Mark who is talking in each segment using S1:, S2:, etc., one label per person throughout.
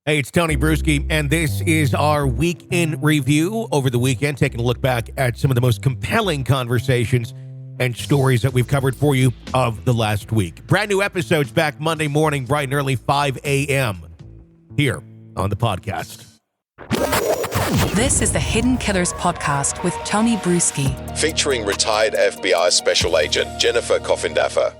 S1: Hey, it's Tony Brueski, and this is our week in review over the weekend, taking a look back at some of the most compelling conversations and stories that we've covered for you of the last week. Brand new episodes back Monday morning, bright and early, 5 a.m. here on the podcast.
S2: This is the Hidden Killers podcast with Tony Brueski,
S3: featuring retired FBI Special Agent Jennifer Coffindaffer.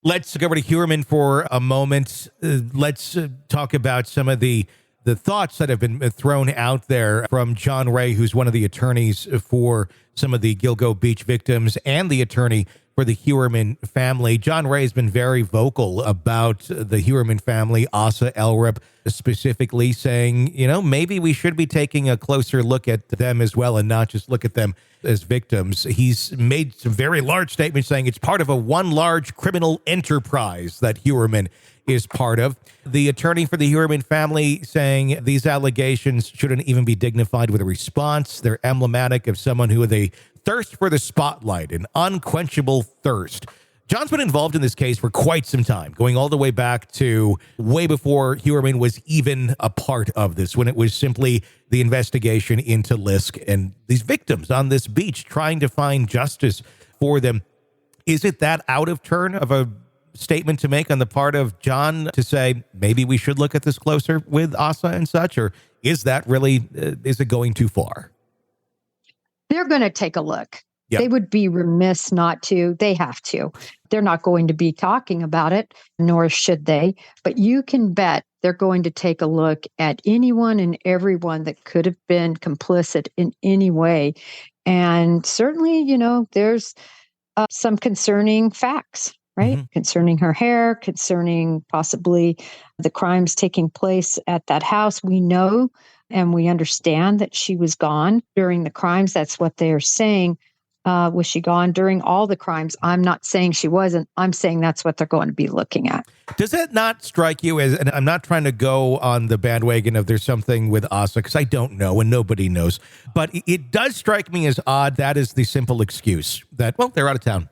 S1: Let's go over to Heuermann for a moment. Let's talk about some of the thoughts that have been thrown out there from John Ray, who's one of the attorneys for some of the Gilgo Beach victims and the attorney for the Heuermann family. John Ray has been very vocal about the Heuermann family, Asa Elrup specifically, saying, maybe we should be taking a closer look at them as well and not just look at them as victims. He's made some very large statements saying it's part of one large criminal enterprise that Heuermann is part of. The attorney for the Heuermann family saying these allegations shouldn't even be dignified with a response. They're emblematic of someone who they thirst for the spotlight, an unquenchable thirst. John's been involved in this case for quite some time, going all the way back to way before Heuermann was even a part of this, when it was simply the investigation into Lisk and these victims on this beach, trying to find justice for them. Is it that out of turn of a statement to make on the part of John to say, maybe we should look at this closer with Asa and such, or is that really, is it going too far?
S4: They're going to take a look.
S1: Yep.
S4: They would be remiss not to. They have to. They're not going to be talking about it, nor should they. But you can bet they're going to take a look at anyone and everyone that could have been complicit in any way. And certainly, there's some concerning facts, right?
S1: Mm-hmm.
S4: Concerning her hair, concerning possibly the crimes taking place at that house. We know and we understand that she was gone during the crimes. That's what they're saying. Was she gone during all the crimes? I'm not saying she wasn't. I'm saying that's what they're going to be looking at.
S1: Does that not strike you as, and I'm not trying to go on the bandwagon of there's something with Asa, because I don't know and nobody knows, but it does strike me as odd that is the simple excuse that, well, they're out of town.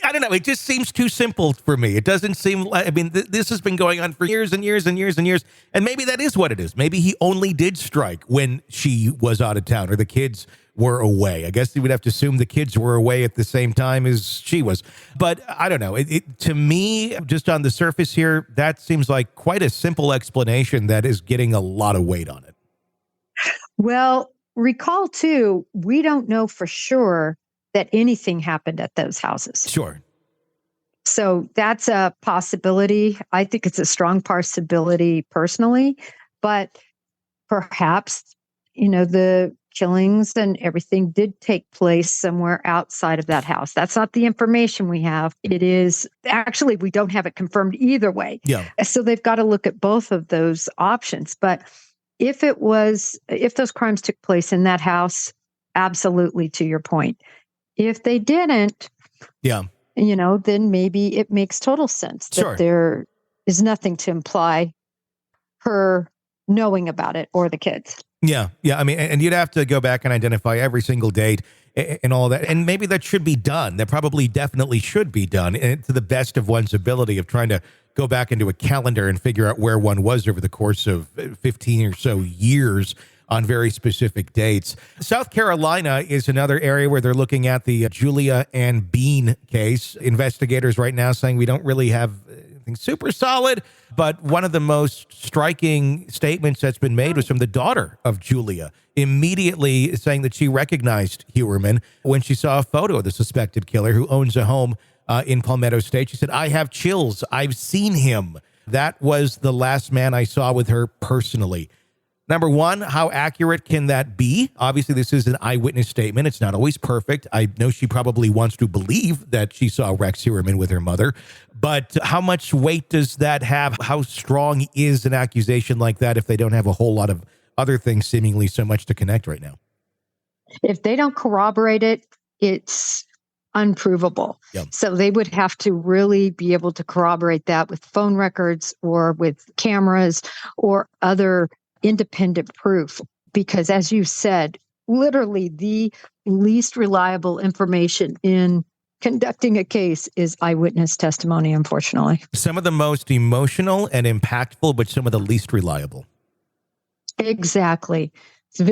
S1: I don't know. It just seems too simple for me. It doesn't seem like, this has been going on for years and years and years and years. And maybe that is what it is. Maybe he only did strike when she was out of town or the kids were away. I guess he would have to assume the kids were away at the same time as she was. But I don't know. To me, just on the surface here, that seems like quite a simple explanation that is getting a lot of weight on it.
S4: Well, recall too, we don't know for sure that anything happened at those houses.
S1: Sure.
S4: So that's a possibility. I think it's a strong possibility personally, but perhaps, the killings and everything did take place somewhere outside of that house. That's not the information we have. It is actually, we don't have it confirmed either way.
S1: Yeah.
S4: So they've got to look at both of those options. But if those crimes took place in that house, absolutely, to your point. If they didn't, then maybe it makes total sense that there is nothing to imply her knowing about it or the kids.
S1: Yeah. And you'd have to go back and identify every single date and all that. And maybe that should be done. That probably definitely should be done to the best of one's ability of trying to go back into a calendar and figure out where one was over the course of 15 or so years on very specific dates. South Carolina is another area where they're looking at the Julia and Bean case. Investigators right now saying we don't really have anything super solid, but one of the most striking statements that's been made was from the daughter of Julia, immediately saying that she recognized Heuermann when she saw a photo of the suspected killer who owns a home in Palmetto State. She said, "I have chills. I've seen him. That was the last man I saw with her personally." Number one, how accurate can that be? Obviously, this is an eyewitness statement. It's not always perfect. I know she probably wants to believe that she saw Rex Heuermann with her mother, but how much weight does that have? How strong is an accusation like that if they don't have a whole lot of other things seemingly so much to connect right now?
S4: If they don't corroborate it, it's unprovable.
S1: Yep.
S4: So they would have to really be able to corroborate that with phone records or with cameras or other independent proof, because as you said, literally the least reliable information in conducting a case is eyewitness testimony, unfortunately.
S1: Some of the most emotional and impactful, but some of the least reliable.
S4: Exactly.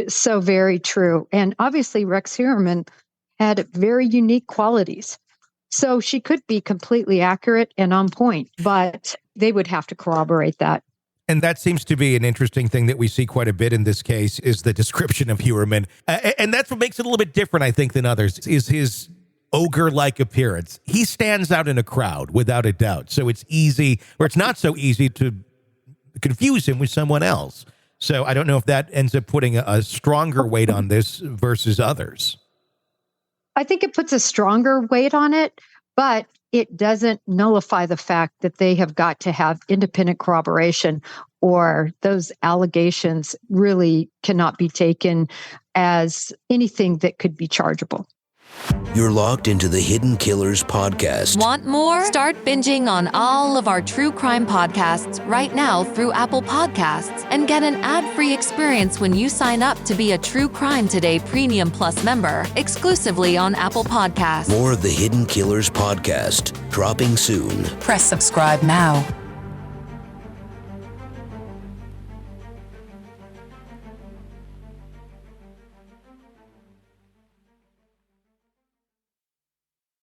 S4: So very true. And obviously, Rex Heuermann had very unique qualities. So she could be completely accurate and on point, but they would have to corroborate that.
S1: And that seems to be an interesting thing that we see quite a bit in this case is the description of Heuermann. And that's what makes it a little bit different, I think, than others, is his ogre-like appearance. He stands out in a crowd, without a doubt. So it's easy, or it's not so easy to confuse him with someone else. So I don't know if that ends up putting a stronger weight on this versus others.
S4: I think it puts a stronger weight on it, but it doesn't nullify the fact that they have got to have independent corroboration, or those allegations really cannot be taken as anything that could be chargeable.
S5: You're locked into the Hidden Killers podcast.
S6: Want more? Start binging on all of our true crime podcasts right now through Apple Podcasts and get an ad-free experience when you sign up to be a True Crime Today Premium Plus member exclusively on Apple Podcasts.
S5: More of the Hidden Killers podcast dropping soon.
S2: Press subscribe now.